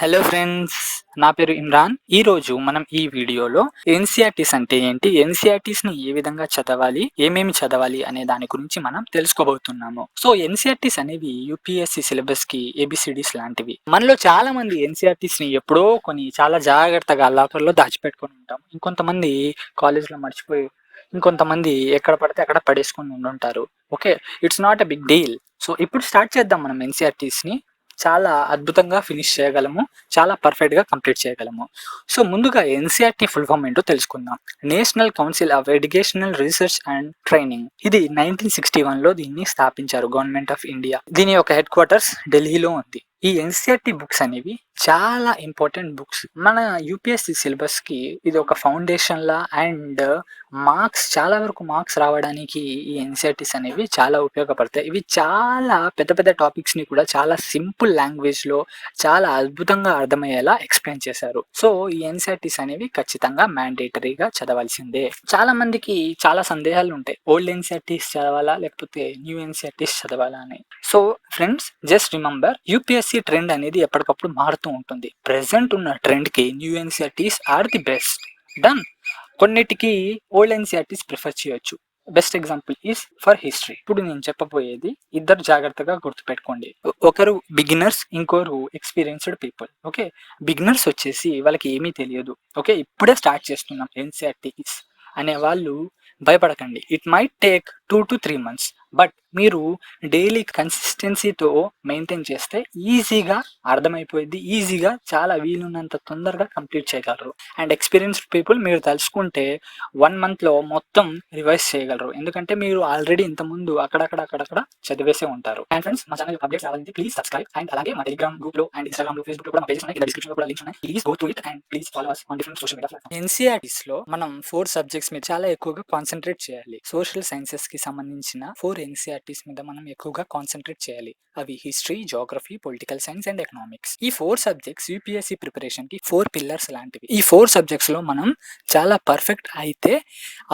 Hello friends, నా పేరు ఇమ్రాన్. ఈరోజు మనం ఈ వీడియోలో ఎన్సీఆర్టీస్ అంటే ఏంటి, ఎన్సీఆర్టీస్ని ఏ విధంగా చదవాలి, ఏమేమి చదవాలి అనే దాని గురించి మనం తెలుసుకోబోతున్నాము. సో ఎన్సీఆర్టీస్ అనేవి యూపీఎస్సీ సిలబస్కి ఏబిసిడీస్ లాంటివి. మనలో చాలా మంది ఎన్సీఆర్టీస్ని ఎప్పుడో కొన్ని చాలా జాగ్రత్తగా లాకర్లో దాచిపెట్టుకొని ఉంటాం. ఇంకొంతమంది కాలేజ్లో మర్చిపోయి, ఇంకొంతమంది ఎక్కడ పడితే అక్కడ పడేసుకొని ఉండుంటారు. Okay, it's not a big deal. So ఇప్పుడు స్టార్ట్ చేద్దాం మనం ఎన్సీఆర్టీస్ని. చాలా అద్భుతంగా ఫినిష్ చేయగలము, చాలా పర్ఫెక్ట్గా కంప్లీట్ చేయగలము. సో ముందుగా ఎన్సీఆర్టీ ఫుల్ ఫామ్ ఏంటో తెలుసుకుందాం. National council of educational research and training. ఇది 1961లో దీన్ని స్థాపించారు గవర్నమెంట్ ఆఫ్ ఇండియా. దీని యొక్క హెడ్ క్వార్టర్స్ ఢిల్లీలో ఉంది. ఈ ఎన్సీఆర్టీ బుక్స్ అనేవి చాలా ఇంపార్టెంట్ బుక్స్. మన యూపీఎస్సీ సిలబస్కి ఇది ఒక ఫౌండేషన్ లా, అండ్ చాలా వరకు మార్క్స్ రావడానికి ఈ ఎన్సీఆర్టీస్ అనేవి చాలా ఉపయోగపడతాయి. ఇవి చాలా పెద్ద పెద్ద టాపిక్స్ని కూడా చాలా సింపుల్ లాంగ్వేజ్లో చాలా అద్భుతంగా అర్థమయ్యేలా ఎక్స్ప్లెయిన్ చేశారు. సో ఈ ఎన్సీఆర్టీస్ అనేవి ఖచ్చితంగా మ్యాండేటరీగా చదవాల్సిందే. చాలా మందికి చాలా సందేహాలు ఉంటాయి, ఓల్డ్ ఎన్సీఆర్టీస్ చదవాలా లేకపోతే న్యూ ఎన్సీఆర్టీస్ చదవాలా అని. So friends, just remember, UPSC trend అనేది ఎప్పటికప్పుడు మారుతూ ఉంటుంది. ప్రెసెంట్ ఉన్న ట్రెండ్కి new NCERTs are the best. Done. కొన్నిటికి ఓల్డ్ ఎన్సీఆర్టీస్ ప్రిఫర్ చేయొచ్చు. Best example is for history. ఇప్పుడు నేను చెప్పబోయేది ఇద్దరు జాగ్రత్తగా గుర్తుపెట్టుకోండి. ఒకరు బిగినర్స్, ఇంకోరు ఎక్స్పీరియన్స్డ్ పీపుల్. ఓకే, బిగినర్స్ వచ్చేసి వాళ్ళకి ఏమీ తెలియదు, ఓకే, ఇప్పుడే స్టార్ట్ చేస్తున్నాం ఎన్సీఆర్టీస్ అనే వాళ్ళు భయపడకండి. It might take 2 to 3 months, but మీరు డైలీ కన్సిస్టెన్సీతో మెయింటైన్ చేస్తే ఈజీగా అర్థమైపోయింది, ఈజీగా చాలా వీలున్నంత తొందరగా కంప్లీట్ చేయగలరు. అండ్ ఎక్స్పీరియన్స్డ్ పీపుల్ మీరు తలుచుకుంటే 1 monthలో మొత్తం రివైజ్ చేయగలరు, ఎందుకంటే మీరు ఆల్రెడీ ఇంతకుముందు అక్కడక్కడ చదివేసే ఉంటారు. అండ్ ఫ్రెండ్స్, మా ఛానల్ అప్డేట్స్ రావాలంటే ప్లీజ్ సబ్స్క్రైబ్. అండ్ అలాగే మా టెలిగ్రామ్ గ్రూప్లో అండ్ ఇన్స్టాగ్రామ్లో, ఫేస్బుక్లో కూడా మా పేజెస్ ఉన్నాయి, డిస్క్రిప్షన్లో కూడా లింక్స్ ఉన్నాయి. Please go to it and please follow us on different social media platforms. ఎన్సీఆర్టీస్లో మనం 4 సబ్జెక్ట్స్ మీద చాలా ఎక్కువగా కాన్సన్ట్రేట్ చేయాలి. సోషల్ సైన్సెస్కి సంబంధించిన 4 ఎన్సీఆర్టీస్ మీద మనం ఎక్కువగా కాన్సన్ట్రేట్ చేయాలి. అవి history, geography, political science and economics. ఈ 4 సబ్జెక్ట్స్ యూపీఎస్సీ ప్రిపరేషన్కి 4 పిల్లర్స్ లాంటివి. ఈ 4 సబ్జెక్ట్స్లో మనం చాలా పర్ఫెక్ట్ అయితే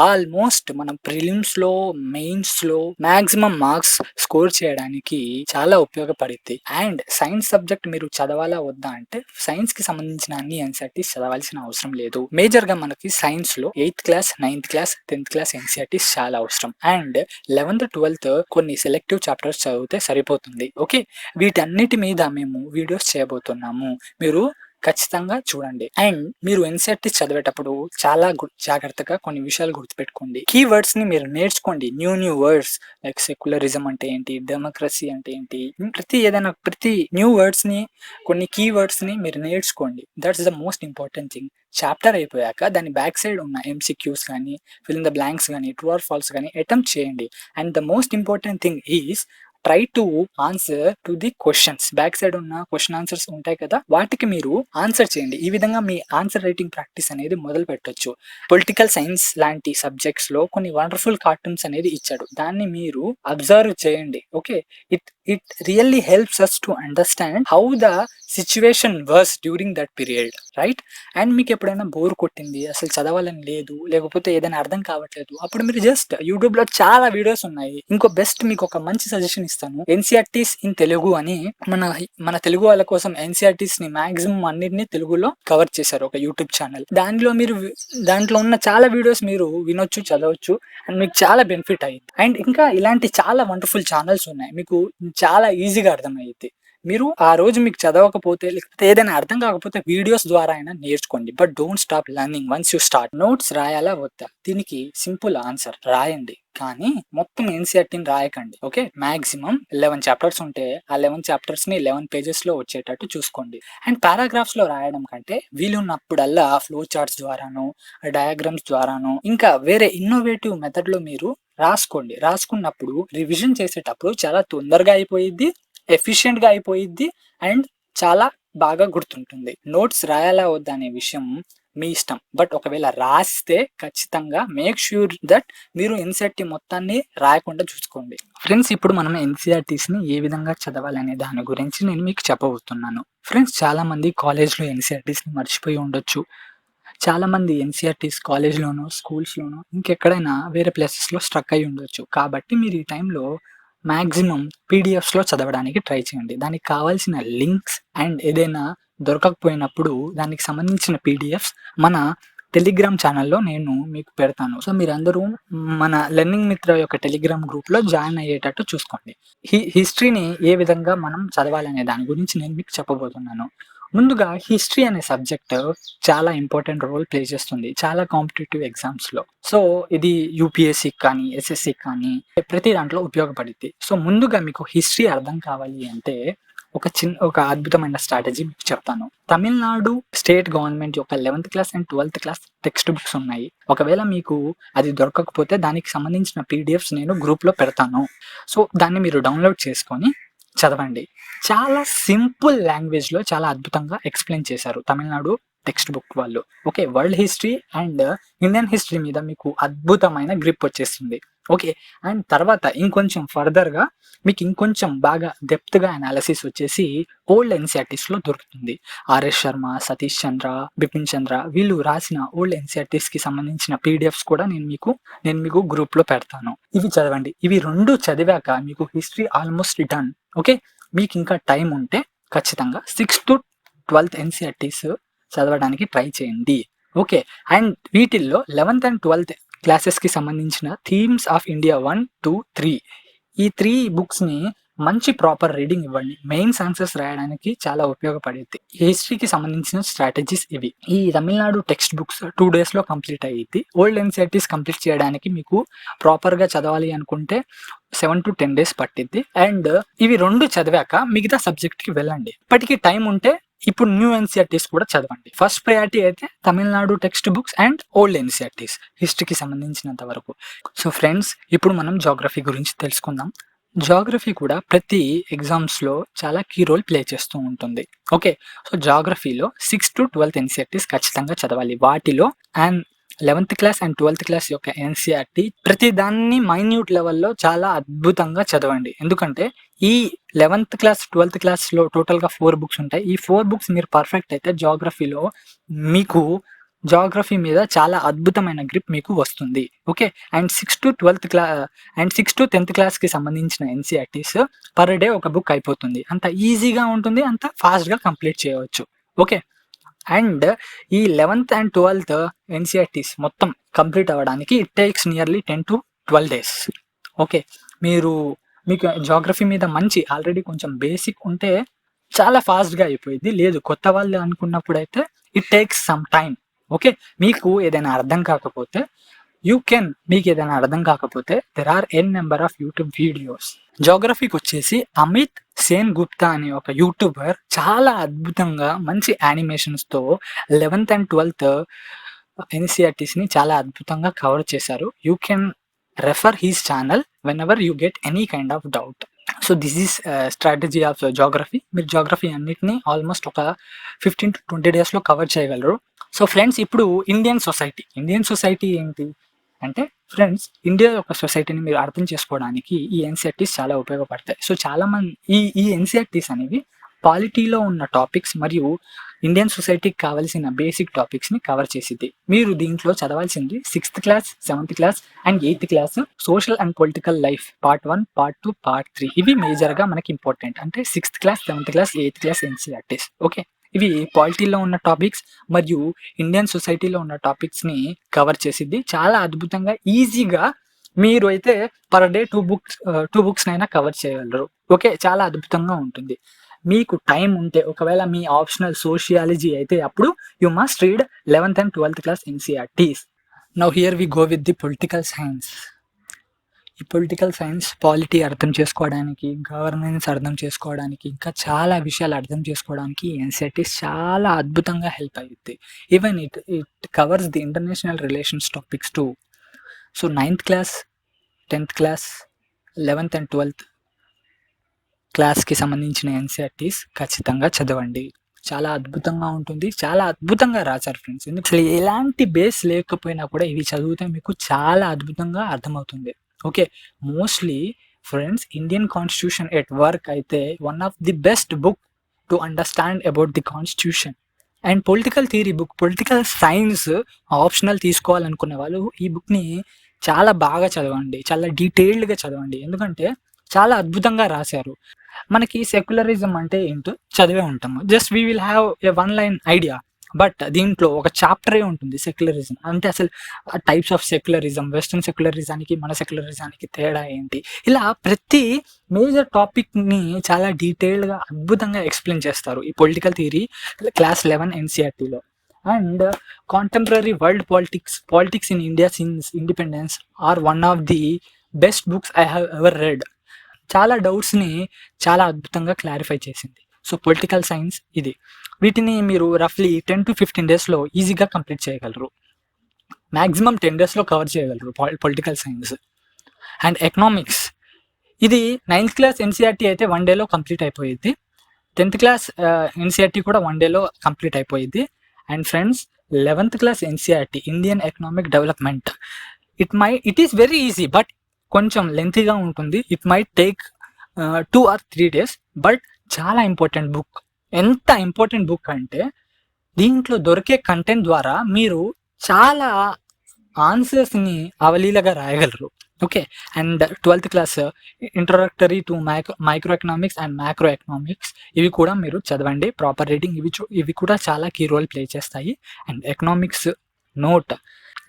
ఆల్మోస్ట్ మనం ప్రిలిమ్స్లో, మెయిన్స్లో మ్యాక్సిమం మార్క్స్ స్కోర్ చేయడానికి చాలా ఉపయోగపడుద్ది. అండ్ సైన్స్ సబ్జెక్ట్ మీరు చదవాలా వద్దా అంటే, సైన్స్కి సంబంధించిన అన్ని ఎన్సీఆర్టీస్ చదవాల్సిన అవసరం లేదు. మేజర్గా మనకి సైన్స్లో 8th class, 9th class, 10th class NCERTs చాలా అవసరం. అండ్ 11th, 12th కొన్ని సెలెక్టివ్ చాప్టర్స్ చదివితే సరిపోతుంది. ఓకే, వీటన్నిటి మీద మేము వీడియోస్ చేయబోతున్నాము, మీరు ఖచ్చితంగా చూడండి. అండ్ మీరు ఎన్సీఆర్టీస్ చదివేటప్పుడు చాలా జాగ్రత్తగా కొన్ని విషయాలు గుర్తుపెట్టుకోండి. కీవర్డ్స్ ని మీరు నేర్చుకోండి. న్యూ వర్డ్స్ లైక్ సెక్యులరిజం అంటే ఏంటి, డెమోక్రసీ అంటే ఏంటి, ప్రతి న్యూ వర్డ్స్ ని, కొన్ని కీవర్డ్స్ ని మీరు నేర్చుకోండి. That's the most important thing. Chapter అయిపోయాక దాని బ్యాక్ సైడ్ ఉన్న ఎంసీక్యూస్ కానీ, ఫిల్ ఇన్ ద బ్లాంక్స్ కానీ, ట్రూ ఆర్ ఫాల్స్ కానీ అటెంప్ట్ చేయండి. And the most important thing is try to answer to the questions. Back side ఉన్న question answers ఉంటాయి కదా, వాటికి మీరు ఆన్సర్ చేయండి. ఈ విధంగా మీ ఆన్సర్ రైటింగ్ ప్రాక్టీస్ అనేది మొదలు పెట్టొచ్చు. పొలిటికల్ సైన్స్ లాంటి సబ్జెక్ట్స్ లో కొన్ని వండర్ఫుల్ కార్టూన్స్ అనేది ఇచ్చాడు, దాన్ని మీరు అబ్జర్వ్ చేయండి. Okay, it really helps us to understand how the situation was during that period, right? And మీకు ఎప్పుడైనా బోర్ కొట్టింది, అసలు చదవాలని లేదు, లేకపోతే ఏదైనా అర్థం కావట్లేదు, అప్పుడు మీరు జస్ట్ యూట్యూబ్ లో చాలా వీడియోస్ ఉన్నాయి. ఇంకో బెస్ట్ మీకు ఒక మంచి సజెషన్ ఇస్తాను, ఎన్సీఆర్టీస్ ఇన్ తెలుగు అని మన తెలుగు వాళ్ళ కోసం ఎన్సీఆర్టీస్ ని మాక్సిమం అన్నిటిని తెలుగులో కవర్ చేశారు ఒక యూట్యూబ్ ఛానల్. దాంట్లో ఉన్న చాలా వీడియోస్ మీరు వినొచ్చు, చదవచ్చు, అండ్ మీకు చాలా బెనిఫిట్ అయ్యింది. అండ్ ఇంకా ఇలాంటి చాలా వండర్ఫుల్ ఛానల్స్ ఉన్నాయి, మీకు చాలా ఈజీగా అర్థమయ్యింది. మీరు ఆ రోజు మీకు చదవకపోతే, లేకపోతే ఏదైనా అర్థం కాకపోతే వీడియోస్ ద్వారా అయినా నేర్చుకోండి. But don't stop learning once you start. Notes రాయాలా వద్దా? దీనికి సింపుల్ ఆన్సర్, రాయండి, కానీ మొత్తం ఎన్సీఆర్టీని రాయకండి. ఓకే, మాక్సిమం 11 చాప్టర్స్ ఉంటే ఆ 11 చాప్టర్స్ ని 11 pages లో వచ్చేటట్టు చూసుకోండి. అండ్ పారాగ్రాఫ్స్ లో రాయడం కంటే వీలున్నప్పుడల్లా ఫ్లో చార్ట్స్ ద్వారాను, డయాగ్రామ్స్ ద్వారాను, ఇంకా వేరే ఇన్నోవేటివ్ మెథడ్ లో మీరు రాసుకోండి. రాసుకున్నప్పుడు రివిజన్ చేసేటప్పుడు చాలా తొందరగా అయిపోయిద్ది, ఎఫిషియెంట్ గా అయిపోయిద్ది, అండ్ చాలా బాగా గుర్తుంటుంది. నోట్స్ రాయాలా వద్దా అనే విషయం మీ ఇష్టం, బట్ ఒకవేళ రాస్తే ఖచ్చితంగా మేక్ ష్యూర్ దట్ మీరు ఎన్సీఆర్టీ మొత్తాన్ని రాయకుండా చూసుకోండి. ఫ్రెండ్స్, ఇప్పుడు మనం ఎన్సీఆర్టీస్ని ఏ విధంగా చదవాలి అనే దాని గురించి నేను మీకు చెప్పబోతున్నాను. ఫ్రెండ్స్, చాలా మంది కాలేజ్లో ఎన్సీఆర్టీస్ని మర్చిపోయి ఉండొచ్చు. చాలా మంది ఎన్సీఆర్టీస్ కాలేజ్లోనో, స్కూల్స్లోనో, ఇంకెక్కడైనా వేరే ప్లేసెస్లో స్ట్రక్ అయి ఉండొచ్చు. కాబట్టి మీరు ఈ టైంలో మ్యాక్సిమం పీడిఎఫ్స్లో చదవడానికి ట్రై చేయండి. దానికి కావాల్సిన లింక్స్ అండ్ ఏదైనా దొరకకపోయినప్పుడు దానికి సంబంధించిన పీడిఎఫ్స్ మన టెలిగ్రామ్ ఛానల్లో నేను మీకు పెడతాను. సో మీరందరూ మన లెర్నింగ్ మిత్ర యొక్క టెలిగ్రామ్ గ్రూప్లో జాయిన్ అయ్యేటట్టు చూసుకోండి. హిస్టరీని ఏ విధంగా మనం చదవాలనే దాని గురించి నేను మీకు చెప్పబోతున్నాను. ముందుగా హిస్టరీ అనే సబ్జెక్ట్ చాలా ఇంపార్టెంట్ రోల్ ప్లే చేస్తుంది చాలా కాంపిటేటివ్ ఎగ్జామ్స్లో. సో ఇది యూపీఎస్సీకి కానీ ఎస్ఎస్సికి కానీ ప్రతి దాంట్లో ఉపయోగపడుద్ది. సో ముందుగా మీకు హిస్టరీ అర్థం కావాలి అంటే ఒక అద్భుతమైన స్ట్రాటజీ మీకు చెప్తాను. తమిళనాడు స్టేట్ గవర్నమెంట్ యొక్క 11th class and 12th class text books ఉన్నాయి. ఒకవేళ మీకు అది దొరకకపోతే దానికి సంబంధించిన పీడిఎఫ్స్ నేను గ్రూప్లో పెడతాను. సో దాన్ని మీరు డౌన్లోడ్ చేసుకొని చదవండి. చాలా సింపుల్ లాంగ్వేజ్లో చాలా అద్భుతంగా ఎక్స్ప్లెయిన్ చేశారు తమిళనాడు టెక్స్ట్ బుక్ వాళ్ళు. Okay, world history and Indian history మీద మీకు అద్భుతమైన గ్రిప్ వచ్చేస్తుంది. ఓకే, అండ్ తర్వాత ఇంకొంచెం ఫర్దర్గా మీకు ఇంకొంచెం బాగా డెప్త్గా అనాలిసిస్ వచ్చేసి ఓల్డ్ ఎన్సీఆర్టీస్లో దొరుకుతుంది. ఆర్ఎస్ శర్మ, సతీష్ చంద్ర, బిపిన్ చంద్ర వీళ్ళు రాసిన ఓల్డ్ ఎన్సీఆర్టీస్కి సంబంధించిన పీడిఎఫ్స్ కూడా నేను మీకు గ్రూప్లో పెడతాను. ఇవి చదవండి. ఇవి రెండు చదివాక మీకు హిస్టరీ ఆల్మోస్ట్ డన్. ఓకే, మీకు ఇంకా టైం ఉంటే ఖచ్చితంగా 6th to 12th ఎన్సీఆర్టీస్ చదవడానికి ట్రై చేయండి. ఓకే, అండ్ వీటిల్లో 11th and 12th క్లాసెస్కి సంబంధించిన థీమ్స్ ఆఫ్ ఇండియా 1, 2, 3 ఈ 3 బుక్స్ని మంచి ప్రాపర్ రీడింగ్ ఇవ్వండి. మెయిన్స్ ఆన్సర్స్ రాయడానికి చాలా ఉపయోగపడేది. హిస్టరీకి సంబంధించిన స్ట్రాటజీస్ ఇవి. ఈ తమిళనాడు టెక్స్ట్ బుక్స్ 2 daysలో కంప్లీట్ అయ్యింది. ఓల్డ్ ఎన్సీఆర్టీస్ కంప్లీట్ చేయడానికి మీకు ప్రాపర్గా చదవాలి అనుకుంటే 7 to 10 days పట్టిద్ది. అండ్ ఇవి రెండు చదివాక మిగతా సబ్జెక్ట్కి వెళ్ళండి. ఇప్పటికీ టైం ఉంటే ఇప్పుడు న్యూ ఎన్సీఆర్టీస్ కూడా చదవండి. ఫస్ట్ ప్రయారిటీ అయితే Tamil Nadu text books and old NCERTs హిస్టరీకి సంబంధించినంత వరకు. సో ఫ్రెండ్స్, ఇప్పుడు మనం జాగ్రఫీ గురించి తెలుసుకుందాం. జాగ్రఫీ కూడా ప్రతి ఎగ్జామ్స్లో చాలా కీ రోల్ ప్లే చేస్తూ ఉంటుంది. ఓకే, సో జాగ్రఫీలో 6th to 12th ఎన్సీఆర్టీస్ ఖచ్చితంగా చదవాలి. వాటిలో and 11th class and 12th class యొక్క ఎన్సీఆర్టీ ప్రతి దాన్ని మైన్యూట్ లెవెల్లో చాలా అద్భుతంగా చదవండి. ఎందుకంటే ఈ 11th క్లాస్ 12th క్లాస్లో టోటల్గా 4 books ఉంటాయి. ఈ 4 books మీరు పర్ఫెక్ట్ అయితే జాగ్రఫీలో మీకు జాగ్రఫీ మీద చాలా అద్భుతమైన గ్రిప్ మీకు వస్తుంది. Okay, and 6th to 10th క్లాస్కి సంబంధించిన ఎన్సీఆర్టీస్ పర్ డే ఒక బుక్ అయిపోతుంది. అంత ఈజీగా ఉంటుంది, అంత ఫాస్ట్గా కంప్లీట్ చేయవచ్చు. ఓకే, అండ్ ఈ 11th and 12th ఎన్సీఆర్టీస్ మొత్తం కంప్లీట్ అవ్వడానికి it takes nearly 10 to 12 days. Okay, మీకు జాగ్రఫీ మీద మంచి ఆల్రెడీ కొంచెం బేసిక్ ఉంటే చాలా ఫాస్ట్గా అయిపోయింది. లేదు కొత్త వాళ్ళు అనుకున్నప్పుడు అయితే it takes some time. Okay, మీకు ఏదైనా అర్థం కాకపోతే there are N number of YouTube videos. జాగ్రఫీకి వచ్చేసి అమిత్ సేన్ గుప్తా అనే ఒక యూట్యూబర్ చాలా అద్భుతంగా మంచి యానిమేషన్స్తో 11th and 12th ఎన్సీఆర్టీస్ని చాలా అద్భుతంగా కవర్ చేశారు. You can refer he's channel when ever you get any kind of doubt. So this is strategy of geography. మీరు జాగ్రఫీ అన్నిటినీ ఆల్మోస్ట్ ఒక 15 to 20 daysలో కవర్ చేయగలరు. సో ఫ్రెండ్స్, ఇప్పుడు ఇండియన్ సొసైటీ ఏంటి అంటే ఫ్రెండ్స్, ఇండియా యొక్క సొసైటీని మీరు అర్థం చేసుకోవడానికి ఈ ఎన్సీఆర్టీస్ చాలా ఉపయోగపడతాయి. సో చాలామంది ఈ ఎన్సీఆర్టీస్ అనేవి పాలిటీలో ఉన్న టాపిక్స్ మరియు ఇండియన్ సొసైటీకి కావాల్సిన బేసిక్ టాపిక్స్ని కవర్ చేసింది. మీరు దీంట్లో చదవాల్సింది 6th class, 7th class and 8th class social and political life part 1, part 2, part 3 ఇవి మేజర్గా మనకి ఇంపార్టెంట్. అంటే 6th class, 7th class, 8th class NCERTs. Okay, ఇవి పాలిటీలో ఉన్న టాపిక్స్ మరియు ఇండియన్ సొసైటీలో ఉన్న టాపిక్స్ని కవర్ చేసిద్ది. చాలా అద్భుతంగా ఈజీగా మీరు అయితే పర్ డే 2 books అయినా కవర్ చేయగలరు. ఓకే, చాలా అద్భుతంగా ఉంటుంది. మీకు టైం ఉంటే ఒకవేళ మీ ఆప్షనల్ సోషియాలజీ అయితే అప్పుడు you must read 11th and 12th class NCERTs. Now here we go with the political science. ఈ పొలిటికల్ సైన్స్ పాలిటీ అర్థం చేసుకోవడానికి, గవర్నెన్స్ అర్థం చేసుకోవడానికి, ఇంకా చాలా విషయాలు అర్థం చేసుకోవడానికి ఎన్సీఆర్టీస్ చాలా అద్భుతంగా హెల్ప్ అవుతుంది. Even it covers the international relations topics to. So 9th class, 10th class, 11th and 12th క్లాస్కి సంబంధించిన ఎన్సీఆర్టీస్ ఖచ్చితంగా చదవండి. చాలా అద్భుతంగా ఉంటుంది, చాలా అద్భుతంగా రాశారు ఫ్రెండ్స్. ఎందుకంటే ఎలాంటి బేస్ లేకపోయినా కూడా ఇవి చదివితే మీకు చాలా అద్భుతంగా అర్థమవుతుంది. Okay, mostly friends Indian constitution at work అయితే one of the best book to understand about the constitution. And political theory book, political science optional తీసుకోవాలనుకునే వాళ్ళు ఈ బుక్ని చాలా బాగా చదవండి, చాలా డీటెయిల్డ్గా చదవండి. ఎందుకంటే చాలా అద్భుతంగా రాశారు. మనకి సెక్యులరిజం అంటే ఏంటో చదివే ఉంటాము. Just we will have a one line idea. But దీంట్లో ఒక చాప్టరే ఉంటుంది సెక్యులరిజం అంటే. అసలు టైప్స్ ఆఫ్ సెక్యులరిజం, వెస్ట్రన్ సెక్యులరిజానికి మన సెక్యులరిజానికి తేడా ఏంటి, ఇలా ప్రతి మేజర్ టాపిక్ని చాలా డీటెయిల్డ్గా అద్భుతంగా ఎక్స్ప్లెయిన్ చేస్తారు ఈ పొలిటికల్ థియరీ క్లాస్ 11 ఎన్సీఆర్టీలో. And contemporary world politics in India since independence are one of the best books I have ever read. చాలా డౌట్స్ని చాలా అద్భుతంగా క్లారిఫై చేసింది. సో పొలిటికల్ సైన్స్ ఇది. వీటిని మీరు రఫ్లీ 10 to 15 డేస్లో ఈజీగా కంప్లీట్ చేయగలరు. మ్యాక్సిమం 10 డేస్లో కవర్ చేయగలరు పొలిటికల్ సైన్స్. అండ్ ఎకనామిక్స్ ఇది 9th క్లాస్ ఎన్సీఆర్టీ అయితే 1 డేలో కంప్లీట్ అయిపోయింది. 10th క్లాస్ ఎన్సీఆర్టీ కూడా 1 డేలో కంప్లీట్ అయిపోయింది. And friends 11th class NCERT Indian economic development it is very easy but కొంచెం లెంతీగా ఉంటుంది. It might take 2 or 3 days but చాలా ఇంపార్టెంట్ బుక్. ఎంత ఇంపార్టెంట్ బుక్ అంటే దీంట్లో దొరికే కంటెంట్ ద్వారా మీరు చాలా ఆన్సర్స్ని అవలీలగా రాయగలరు. Okay. And 12th class introductory to micro economics and macro economics ఇవి కూడా మీరు చదవండి. ప్రాపర్ రీడింగ్ ఇవి కూడా చాలా కీ రోల్ ప్లే చేస్తాయి. అండ్ ఎకనామిక్స్ నోట్,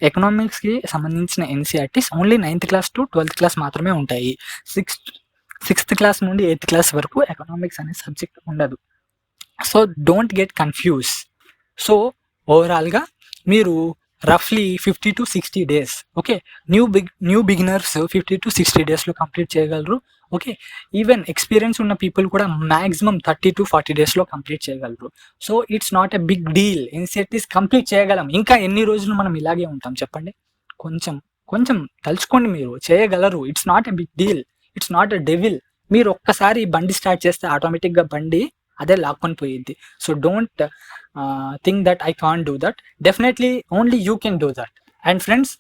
ఎకనామిక్స్కి సంబంధించిన NCERTs only 9th class to 12th class మాత్రమే ఉంటాయి. 6th క్లాస్ నుండి 8th క్లాస్ వరకు ఎకనామిక్స్ అనే సబ్జెక్ట్ ఉండదు. So don't get confuse. So ఓవరాల్గా మీరు రఫ్లీ 50 to 60 days, okay, new beginners 50 to 60 డేస్లో కంప్లీట్ చేయగలరు. ఓకే. ఈవెన్ ఎక్స్పీరియన్స్ ఉన్న పీపుల్ కూడా మ్యాక్సిమం 30 to 40 డేస్లో కంప్లీట్ చేయగలరు. So it's not a big deal. NCERTs complete చేయగలం. ఇంకా ఎన్ని రోజులు మనం ఇలాగే ఉంటాం చెప్పండి? కొంచెం తలుచుకోండి, మీరు చేయగలరు. It's not a big deal, it's not a devil. మీరు ఒక్కసారి బండి స్టార్ట్ చేస్తే ఆటోమేటిక్గా బండి అదే లాక్కొని పోయిద్ది. So don't think that I can't do that. Definitely only you can do that. And friends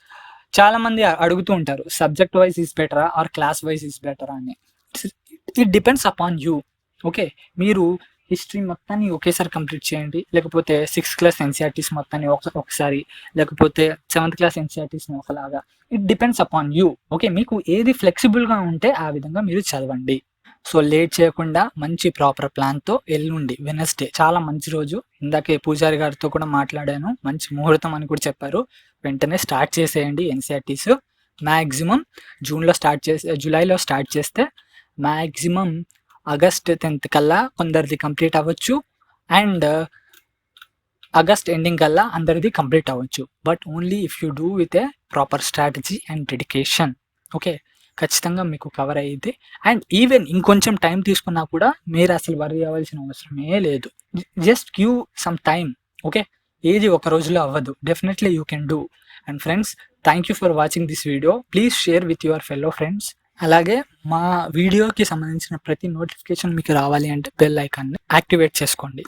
చాలామంది అడుగుతూ ఉంటారు సబ్జెక్ట్ వైజ్ ఈజ్ బెటరా ఆర్ క్లాస్ వైజ్ ఈజ్ బెటరా అని. It depends upon you. Okay. మీరు హిస్టరీ మొత్తాన్ని ఒకేసారి కంప్లీట్ చేయండి, లేకపోతే 6th క్లాస్ ఎన్సీఆర్టీస్ మొత్తాన్ని ఒకసారి, లేకపోతే 7th క్లాస్ ఎన్సీఆర్టీస్ని ఒకలాగా. It depends upon you. Okay. మీకు ఏది ఫ్లెక్సిబుల్గా ఉంటే ఆ విధంగా మీరు చదవండి. సో లేట్ చేయకుండా మంచి ప్రాపర్ ప్లాన్తో ఎల్లుండి వెనస్డే చాలా మంచి రోజు. ఇందాకే పూజారి గారితో కూడా మాట్లాడాను, మంచి ముహూర్తం అని కూడా చెప్పారు. వెంటనే స్టార్ట్ చేసేయండి ఎన్సీఆర్టీస్. మ్యాక్సిమం జూలైలో స్టార్ట్ చేస్తే మ్యాక్సిమం ఆగస్ట్ 10th కల్లా కొందరిది కంప్లీట్ అవ్వచ్చు. అండ్ ఆగస్ట్ ఎండింగ్ కల్లా అందరిది కంప్లీట్ అవ్వచ్చు. But only if you do with a proper strategy and dedication. Okay. ఖచ్చితంగా మీకు కవర్ అయ్యింది. అండ్ ఈవెన్ ఇంకొంచెం టైం తీసుకున్నా కూడా మీరు అసలు వరీ అవ్వాల్సిన అవసరమే లేదు. Just give some time. Okay. ఏది ఒక రోజులో అవ్వదు. Definitely you can do. And friends thank you for watching this video. Please share with your fellow friends. అలాగే మా వీడియోకి సంబంధించిన ప్రతి నోటిఫికేషన్ మీకు రావాలి అంటే బెల్ ఐకాన్ని యాక్టివేట్ చేసుకోండి.